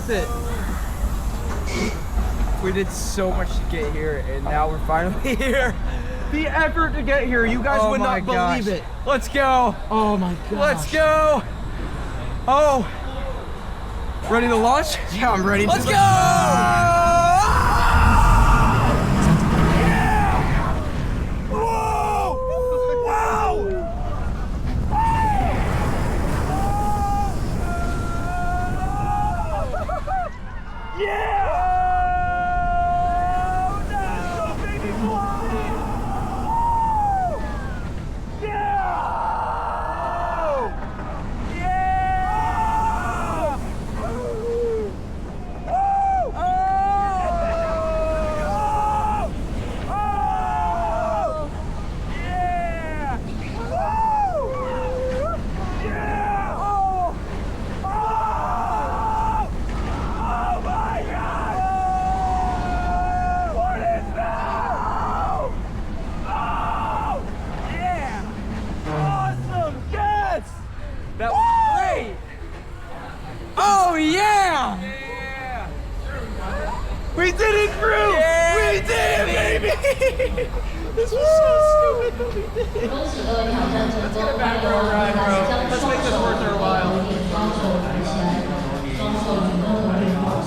worth it. We did so much to get here, and now we're finally here. The effort to get here, you guys would not believe it. Let's go. Oh my gosh. Let's go. Oh. Ready to launch? Yeah, I'm ready. Let's go. Yeah! Whoa! Wow! Yeah! That was great! Oh yeah! Yeah! We did it, crew! Yeah, we did it, baby! This was so stupid, but we did it. Let's get a back row ride, bro. Let's make this worth our while.